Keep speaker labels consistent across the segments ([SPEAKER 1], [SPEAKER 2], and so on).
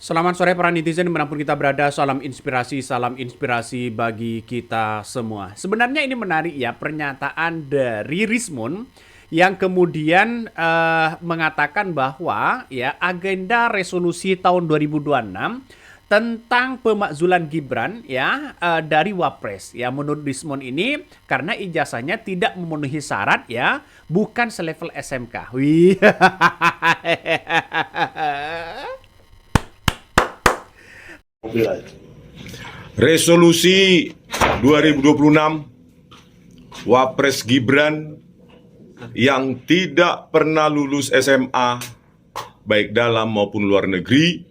[SPEAKER 1] Selamat sore para netizen dimanapun kita berada, salam inspirasi bagi kita semua. Sebenarnya ini menarik ya pernyataan dari Rismon yang kemudian mengatakan bahwa ya agenda resolusi tahun 2026 tentang pemakzulan Gibran ya dari Wapres ya menurut Rismon ini karena ijazahnya tidak memenuhi syarat ya bukan selevel SMK. Wih.
[SPEAKER 2] Resolusi 2026 Wapres Gibran yang tidak pernah lulus SMA baik dalam maupun luar negeri,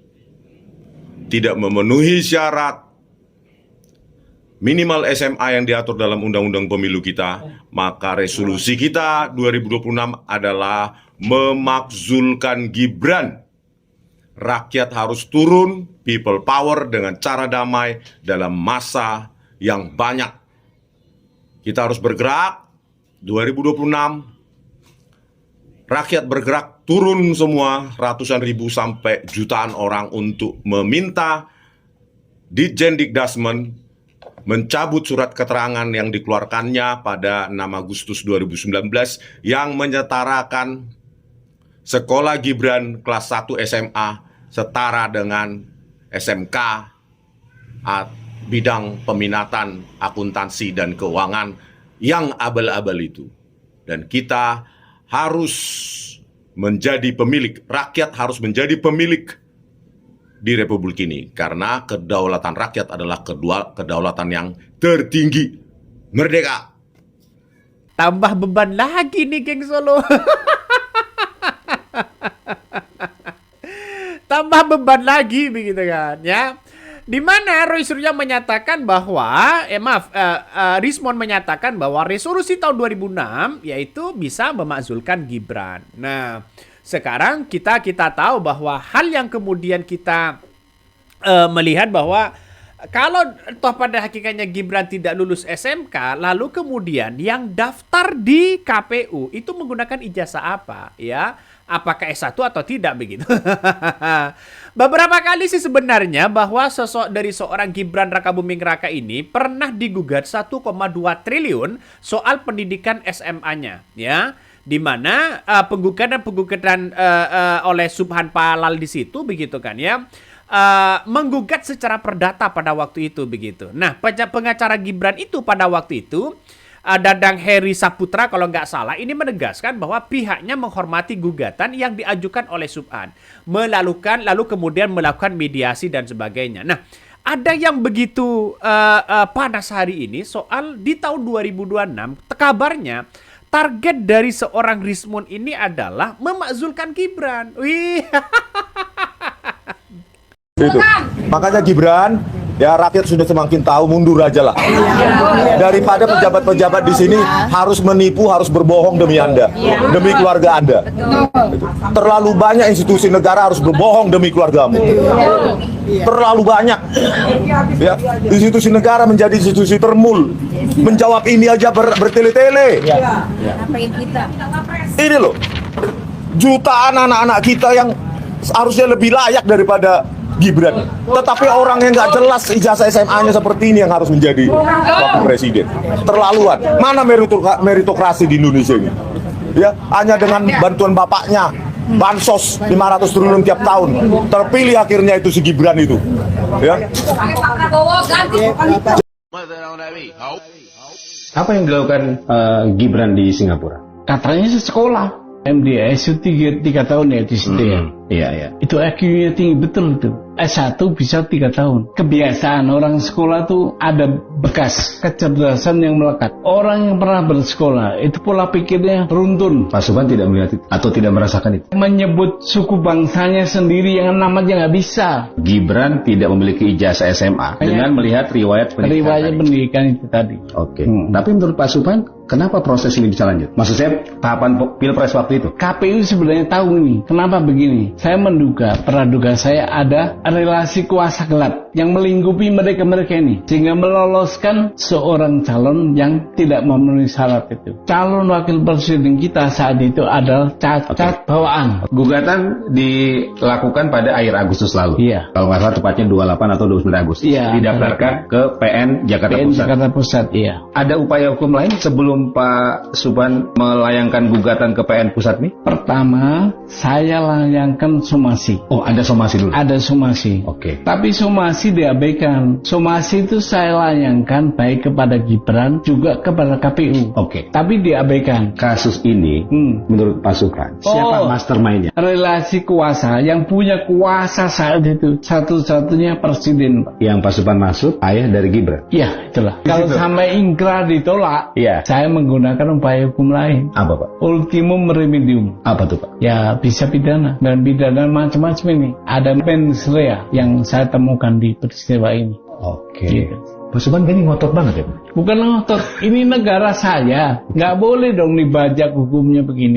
[SPEAKER 2] tidak memenuhi syarat minimal SMA yang diatur dalam Undang-Undang Pemilu kita, maka resolusi kita 2026 adalah memakzulkan Gibran. Rakyat harus turun, people power dengan cara damai dalam masa yang banyak. Kita harus bergerak, 2026, rakyat bergerak turun semua, ratusan ribu sampai jutaan orang untuk meminta Ditjen Dikdasmen mencabut surat keterangan yang dikeluarkannya pada 6 Agustus 2019 yang menyetarakan sekolah Gibran kelas 1 SMA setara dengan SMK bidang peminatan akuntansi dan keuangan yang abal-abal itu. Dan kita harus menjadi pemilik, rakyat harus menjadi pemilik di Republik ini. Karena kedaulatan rakyat adalah kedaulatan yang tertinggi. Merdeka!
[SPEAKER 1] Tambah beban lagi nih geng Solo. Tambah beban lagi begitu kan ya. Di mana Roy Suryo menyatakan bahwa Rismon menyatakan bahwa resolusi tahun 2006 yaitu bisa memakzulkan Gibran. Nah, sekarang kita tahu bahwa hal yang kemudian kita melihat bahwa kalau toh pada hakikatnya Gibran tidak lulus SMK, lalu kemudian yang daftar di KPU itu menggunakan ijazah apa ya? Apakah S1 atau tidak begitu. Beberapa kali sih sebenarnya bahwa sosok dari seorang Gibran Rakabuming Raka ini pernah digugat 1,2 triliun soal pendidikan SMA-nya ya. Di mana penggugatan oleh Subhan Palal di situ begitu kan ya. Menggugat secara perdata pada waktu itu begitu. Nah, pengacara Gibran itu pada waktu itu Dadang Heri Saputra kalau nggak salah ini menegaskan bahwa pihaknya menghormati gugatan yang diajukan oleh Subhan, lalu kemudian melakukan mediasi dan sebagainya. Nah, ada yang begitu panas hari ini soal di tahun 2026 kabarnya target dari seorang Rismon ini adalah memakzulkan Gibran. Wih.
[SPEAKER 3] Itu. Makanya Gibran, ya rakyat sudah semakin tahu, mundur aja lah. Daripada pejabat-pejabat di sini harus menipu, harus berbohong demi Anda, demi keluarga Anda. Terlalu banyak institusi negara harus berbohong demi keluargamu. Terlalu banyak. Ya, institusi negara menjadi institusi termul. Menjawab ini aja bertele-tele. Ini loh, jutaan anak-anak kita yang harusnya lebih layak daripada Gibran, tetapi orang yang nggak jelas ijazah SMA-nya seperti ini yang harus menjadi wakil presiden. Terlaluan. Mana meritokrasi di Indonesia ini? Ya, hanya dengan bantuan bapaknya, bansos 500 triliun tiap tahun, terpilih akhirnya itu si Gibran itu. Ya.
[SPEAKER 4] Apa yang dilakukan Gibran di Singapura?
[SPEAKER 5] Katanya sekolah. MDS itu 3 tahun ya di situ ya. Iya. Itu IQ-nya tinggi betul itu. S1 bisa 3 tahun. Kebiasaan orang sekolah tuh ada bekas kecerdasan yang melekat. Orang yang pernah bersekolah itu pola pikirnya runtun.
[SPEAKER 4] Pak Subhan tidak melihat itu atau tidak merasakan itu.
[SPEAKER 5] Menyebut suku bangsanya sendiri yang namanya nggak bisa.
[SPEAKER 4] Gibran tidak memiliki ijazah SMA dengan melihat riwayat
[SPEAKER 5] pendidikan itu tadi.
[SPEAKER 4] Oke. Tapi menurut Pak Subhan, kenapa proses ini bisa lanjut? Maksud saya tahapan pilpres waktu itu.
[SPEAKER 5] KPU sebenarnya tahu ini. Kenapa begini? saya menduga, praduga saya ada relasi kuasa gelap yang melingkupi mereka-mereka ini, sehingga meloloskan seorang calon yang tidak memenuhi syarat itu. Calon wakil presiden kita saat itu adalah cacat bawaan.
[SPEAKER 4] Gugatan dilakukan pada akhir Agustus lalu.
[SPEAKER 5] Iya.
[SPEAKER 4] Kalau nggak salah tepatnya 28 atau 29 Agustus.
[SPEAKER 5] Iya.
[SPEAKER 4] Didaftarkan ke PN Jakarta
[SPEAKER 5] PN
[SPEAKER 4] Pusat.
[SPEAKER 5] Jakarta Pusat, iya.
[SPEAKER 4] Ada upaya hukum lain sebelum Pak Subhan melayangkan gugatan ke PN Pusat nih?
[SPEAKER 5] Pertama, saya layangkan somasi.
[SPEAKER 4] Oh, ada somasi dulu.
[SPEAKER 5] Ada somasi.
[SPEAKER 4] Oke.
[SPEAKER 5] Tapi somasi diabaikan. Somasi itu saya layangkan baik kepada Gibran juga kepada KPU.
[SPEAKER 4] Oke.
[SPEAKER 5] Tapi diabaikan.
[SPEAKER 4] Kasus ini menurut Pak Subhan, siapa mastermind-nya?
[SPEAKER 5] Relasi kuasa yang punya kuasa saat itu satu-satunya presiden, Pak.
[SPEAKER 4] Yang Pak Subhan maksud ayah dari Gibran.
[SPEAKER 5] Ya, itulah. Kalau sampai ingkrah ditolak,
[SPEAKER 4] Iya.
[SPEAKER 5] saya menggunakan upaya hukum lain.
[SPEAKER 4] Apa Pak?
[SPEAKER 5] Ultimum remedium.
[SPEAKER 4] Apa tuh Pak?
[SPEAKER 5] Ya, bisa pidana. Dan pidana macam-macam ini. Ada mens rea yang saya temukan di peristiwa ini.
[SPEAKER 4] Oke.
[SPEAKER 5] Gitu.
[SPEAKER 4] Pak Subhan kayaknya ngotot banget ya Pak?
[SPEAKER 5] Bukan ngotot. Ini negara saya. Nggak boleh dong dibajak hukumnya begini.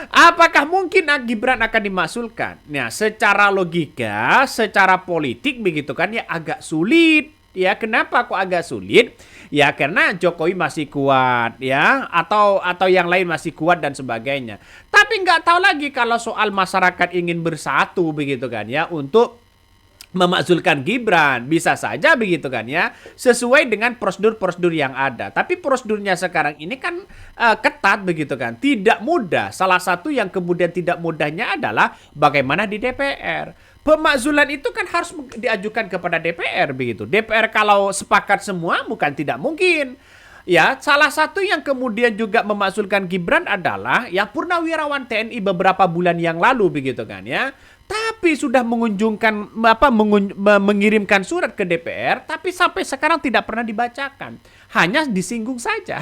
[SPEAKER 1] Apakah mungkin Gibran akan dimakzulkan? Nah, secara logika, secara politik begitu kan ya agak sulit. Ya, kenapa kok agak sulit? Ya, karena Jokowi masih kuat ya, atau yang lain masih kuat dan sebagainya. Tapi nggak tahu lagi kalau soal masyarakat ingin bersatu begitu kan ya untuk memakzulkan Gibran, bisa saja begitu kan ya, sesuai dengan prosedur-prosedur yang ada. Tapi prosedurnya sekarang ini kan ketat begitu kan, tidak mudah. Salah satu yang kemudian tidak mudahnya adalah bagaimana di DPR. Pemakzulan itu kan harus diajukan kepada DPR begitu. DPR kalau sepakat semua bukan tidak mungkin. Ya, salah satu yang kemudian juga memakzulkan Gibran adalah ya Purnawirawan TNI beberapa bulan yang lalu begitu kan ya. Tapi sudah mengirimkan surat ke DPR, tapi sampai sekarang tidak pernah dibacakan. Hanya disinggung saja.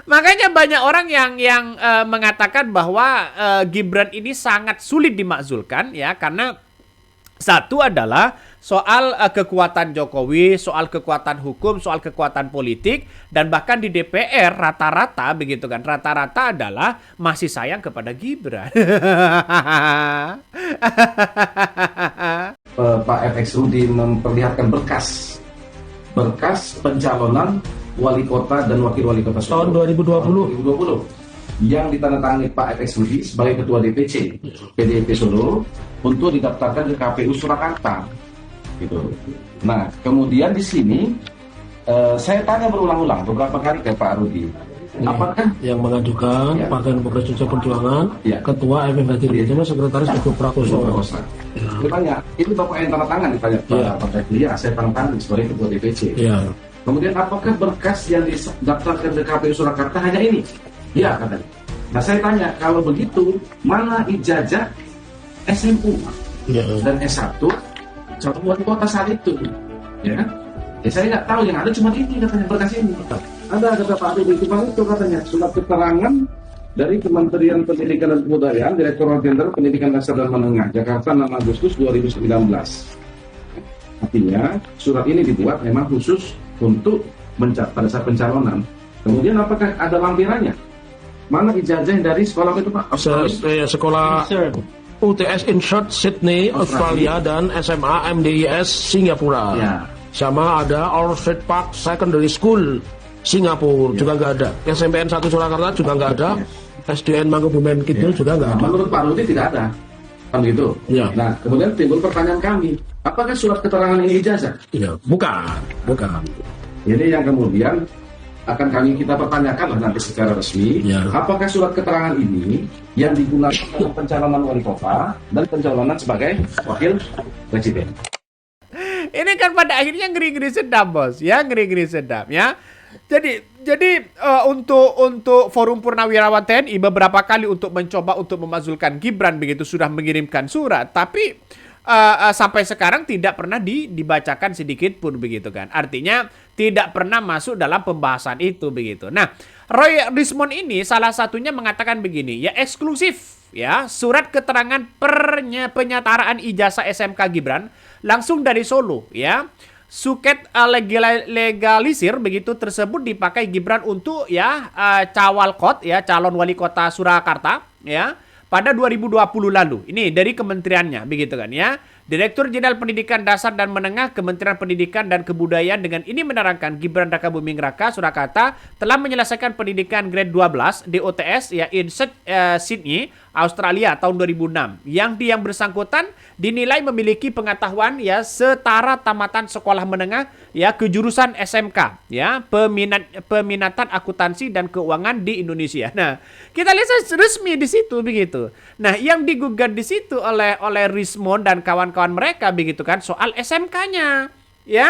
[SPEAKER 1] Makanya banyak orang yang mengatakan bahwa Gibran ini sangat sulit dimakzulkan ya, karena satu adalah soal kekuatan Jokowi, soal kekuatan hukum, soal kekuatan politik, dan bahkan di DPR rata-rata begitu kan, rata-rata adalah masih sayang kepada Gibran.
[SPEAKER 6] Pak FX Rudi memperlihatkan berkas pencalonan wali kota dan wakil wali kota Solo tahun 2020 yang ditandatangani Pak FX Rudi sebagai ketua DPC PDIP Solo untuk didaftarkan ke KPU Surakarta. Gitu. Nah, kemudian di sini saya tanya berulang-ulang beberapa kali ke Pak Rudi, apakah
[SPEAKER 7] yang mengajukan Partai Demokrat Indonesia Perjuangan Ketua FMKG cuma Sekretaris Teguh Prakoso.
[SPEAKER 6] Saya tanya, itu Bapak yang tanda tangan ditanya Pak Teguh, ya saya tanda tangan sebagai Ketua DPC. Kemudian apakah berkas yang didaftarkan ke KPU Surakarta hanya ini? Ya katanya. Nah saya tanya, kalau begitu mana ijazah SMU dan S1 satu wali kota saat itu, ya kan? Ya saya nggak tahu, yang ada cuma ini katanya, berkas ini. Ada kata Pak Adi itu katanya surat keterangan dari Kementerian Pendidikan dan Kebudayaan, Direktorat Jenderal Pendidikan Dasar dan Menengah, Jakarta 6 Agustus 2019. Artinya surat ini dibuat memang khusus untuk pada saat pencalonan. Kemudian apakah ada lampirannya? Mana ijazah dari sekolah itu Pak?
[SPEAKER 7] Sekolah UTS Insert Sydney, Australia, dan SMA MDIS Singapura. Sama ada Orchard Park Secondary School Singapura juga nggak ada. SMPN 1 Surakarta juga nggak ada. SDN Mangkubumen Kidul juga nggak ada.
[SPEAKER 6] Menurut Pak Rudi tidak ada. Kan gitu. Nah, kemudian timbul pertanyaan kami, apakah surat keterangan ini ijazah?
[SPEAKER 7] Bukan.
[SPEAKER 6] Ini yang kemudian akan kita pertanyakan nanti secara resmi. Apakah surat keterangan ini yang digunakan dalam pencalonan wali kota dan pencalonan sebagai wakil presiden?
[SPEAKER 1] Ini kan pada akhirnya ngeri-ngeri sedap, Bos. Ya, ngeri-ngeri sedap ya. Jadi untuk Forum Purnawirawan TNI beberapa kali untuk mencoba untuk memakzulkan Gibran begitu sudah mengirimkan surat, tapi sampai sekarang tidak pernah dibacakan sedikit pun begitu kan. Artinya tidak pernah masuk dalam pembahasan itu begitu. Nah, Roy Rismond ini salah satunya mengatakan begini, ya eksklusif ya, surat keterangan penyataan ijazah SMK Gibran langsung dari Solo ya. suket legalisir begitu tersebut dipakai Gibran untuk ya cawalkot ya calon wali kota Surakarta ya pada 2020 lalu. Ini dari kementeriannya begitu kan ya. Direktur Jenderal Pendidikan Dasar dan Menengah Kementerian Pendidikan dan Kebudayaan dengan ini menerangkan Gibran Rakabuming Raka Surakarta telah menyelesaikan pendidikan grade 12 DOTS ya Sydney, Australia tahun 2006 yang bersangkutan dinilai memiliki pengetahuan ya setara tamatan sekolah menengah ya kejurusan SMK ya peminatan akuntansi dan keuangan di Indonesia. Nah, kita lihat resmi di situ begitu. Nah, yang digugat di situ oleh Rismond dan kawan-kawan mereka begitu kan soal SMK-nya ya.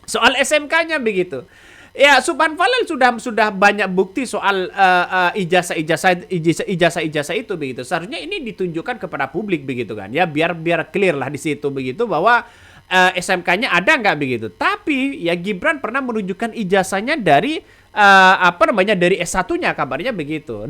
[SPEAKER 1] Soal SMK-nya begitu. Ya, Subhan Falel sudah banyak bukti soal ijazah itu begitu. Seharusnya ini ditunjukkan kepada publik begitu kan. Ya, biar clear lah di situ begitu bahwa SMK-nya ada nggak begitu. Tapi ya Gibran pernah menunjukkan ijazahnya dari dari S1-nya kabarnya begitu.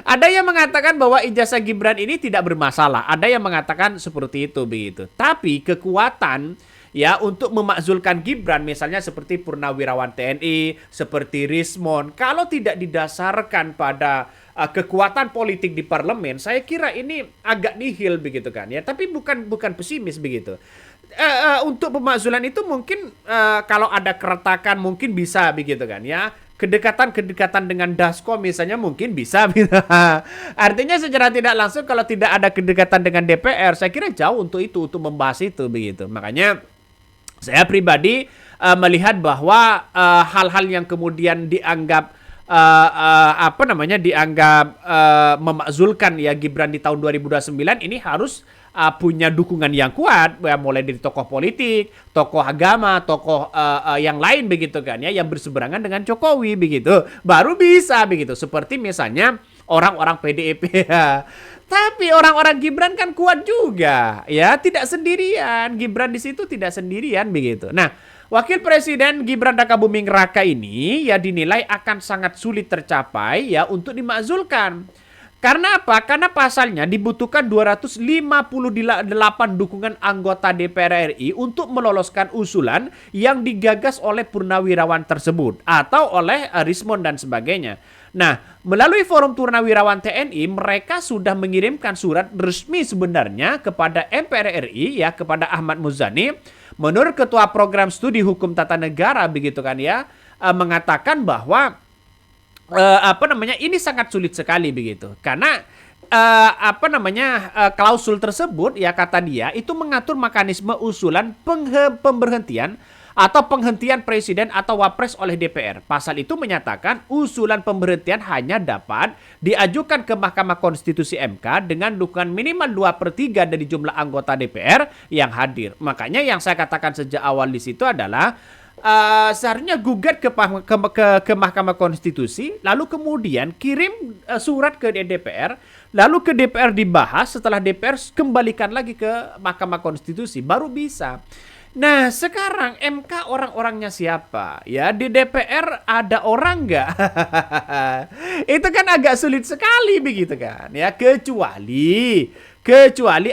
[SPEAKER 1] Ada yang mengatakan bahwa ijazah Gibran ini tidak bermasalah. Ada yang mengatakan seperti itu begitu. Tapi kekuatan ya untuk memakzulkan Gibran misalnya seperti Purnawirawan TNI, seperti Rismond, kalau tidak didasarkan pada kekuatan politik di parlemen, saya kira ini agak nihil begitu kan ya. Tapi bukan pesimis begitu. Untuk pemakzulan itu mungkin kalau ada keretakan mungkin bisa begitu kan ya. Kedekatan dengan Dasko misalnya mungkin bisa. Artinya secara tidak langsung kalau tidak ada kedekatan dengan DPR, saya kira jauh untuk membahas itu begitu. Makanya saya pribadi melihat bahwa hal-hal yang kemudian dianggap memakzulkan ya Gibran di tahun 2029 ini harus punya dukungan yang kuat ya, mulai dari tokoh politik, tokoh agama, tokoh yang lain begitu kan ya yang berseberangan dengan Jokowi begitu. Baru bisa begitu. Seperti misalnya orang-orang PDIP ya. Tapi orang-orang Gibran kan kuat juga ya, tidak sendirian. Gibran di situ tidak sendirian begitu. Nah, Wakil Presiden Gibran Rakabuming Raka ini ya dinilai akan sangat sulit tercapai ya untuk dimakzulkan. Karena apa? Karena pasalnya dibutuhkan 258 dukungan anggota DPR RI untuk meloloskan usulan yang digagas oleh Purnawirawan tersebut atau oleh Rismond dan sebagainya. Nah, melalui Forum Purnawirawan TNI, mereka sudah mengirimkan surat resmi sebenarnya kepada MPR RI ya, kepada Ahmad Muzani. Menurut Ketua Program Studi Hukum Tata Negara begitu kan ya, mengatakan bahwa ini sangat sulit sekali begitu karena klausul tersebut ya kata dia itu mengatur mekanisme usulan pemberhentian atau penghentian presiden atau wapres oleh DPR. Pasal itu menyatakan usulan pemberhentian hanya dapat diajukan ke Mahkamah Konstitusi MK dengan dukungan minimal 2/3 dari jumlah anggota DPR yang hadir. Makanya yang saya katakan sejak awal di situ adalah seharusnya gugat ke Mahkamah Konstitusi, lalu kemudian kirim surat ke DPR, lalu ke DPR dibahas, setelah DPR kembalikan lagi ke Mahkamah Konstitusi, baru bisa. Nah, sekarang MK orang-orangnya siapa? Ya, di DPR ada orang nggak? Itu kan agak sulit sekali begitu kan? Ya, kecuali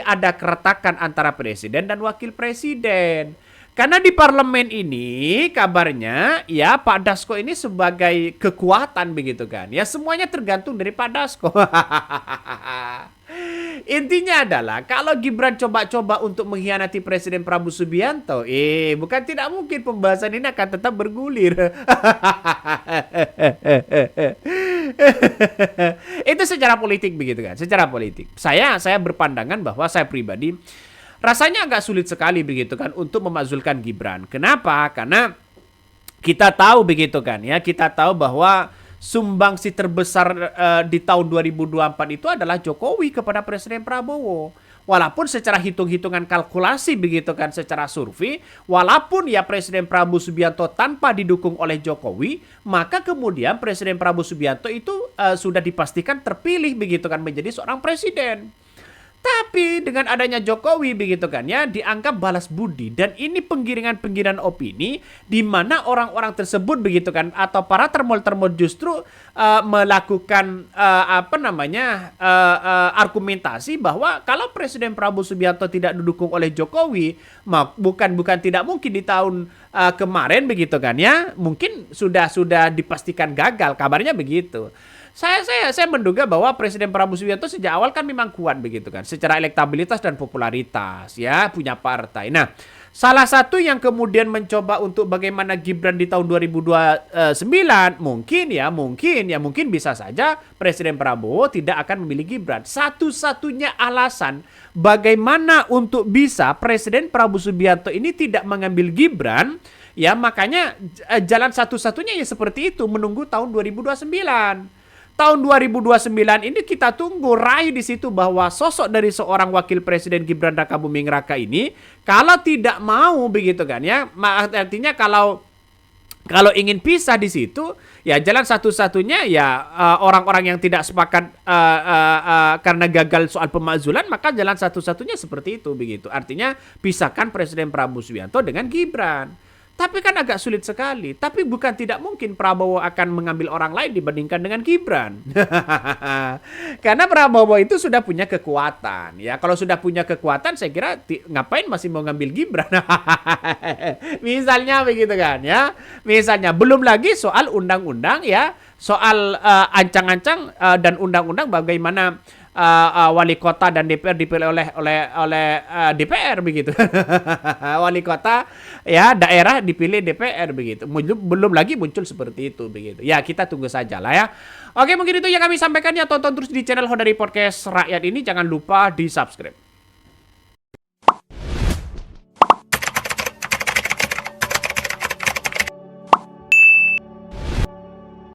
[SPEAKER 1] ada keretakan antara presiden dan wakil presiden. Karena di parlemen ini kabarnya ya Pak Dasko ini sebagai kekuatan begitu kan. Ya semuanya tergantung dari Pak Dasko. Intinya adalah kalau Gibran coba-coba untuk mengkhianati Presiden Prabowo Subianto, bukan tidak mungkin pembahasan ini akan tetap bergulir. Itu secara politik begitu kan, secara politik. Saya berpandangan bahwa saya pribadi rasanya agak sulit sekali begitu kan untuk memakzulkan Gibran. Kenapa? Karena kita tahu begitu kan ya, kita tahu bahwa sumbangsi terbesar di tahun 2024 itu adalah Jokowi kepada Presiden Prabowo. Walaupun secara hitung-hitungan kalkulasi begitu kan, secara survei, walaupun ya Presiden Prabowo Subianto tanpa didukung oleh Jokowi, maka kemudian Presiden Prabowo Subianto itu sudah dipastikan terpilih begitu kan menjadi seorang presiden. Tapi dengan adanya Jokowi begitu kan ya, dianggap balas budi, dan ini penggiringan-penggiringan opini di mana orang-orang tersebut begitu kan, atau para termol-termol justru melakukan argumentasi bahwa kalau Presiden Prabowo Subianto tidak didukung oleh Jokowi, bukan tidak mungkin di tahun kemarin begitu kan ya, mungkin sudah dipastikan gagal, kabarnya begitu. Saya menduga bahwa Presiden Prabowo Subianto sejak awal kan memang kuat begitu kan, secara elektabilitas dan popularitas ya, punya partai. Nah, salah satu yang kemudian mencoba untuk bagaimana Gibran di tahun 2029, mungkin bisa saja Presiden Prabowo tidak akan memilih Gibran. Satu-satunya alasan bagaimana untuk bisa Presiden Prabowo Subianto ini tidak mengambil Gibran, ya makanya jalan satu-satunya ya seperti itu, menunggu tahun 2029. Tahun 2029 ini kita tunggu raih di situ bahwa sosok dari seorang wakil presiden Gibran Rakabuming Raka ini kalau tidak mau begitu kan ya, artinya kalau ingin pisah di situ ya jalan satu-satunya ya orang-orang yang tidak sepakat karena gagal soal pemakzulan, maka jalan satu-satunya seperti itu begitu. Artinya pisahkan Presiden Prabowo Subianto dengan Gibran. Tapi kan agak sulit sekali. Tapi bukan tidak mungkin Prabowo akan mengambil orang lain dibandingkan dengan Gibran. Karena Prabowo itu sudah punya kekuatan. Ya, kalau sudah punya kekuatan, saya kira ngapain masih mau ngambil Gibran? Misalnya begitu kan ya. Misalnya belum lagi soal undang-undang ya, soal ancang-ancang dan undang-undang bagaimana wali kota dan DPR dipilih oleh DPR begitu. Wali kota ya daerah dipilih DPR begitu. Belum lagi muncul seperti itu begitu. Ya, kita tunggu saja lah ya. Oke, mungkin itu yang kami sampaikan ya. Tonton terus di channel Honda Podcast Rakyat ini, jangan lupa di-subscribe.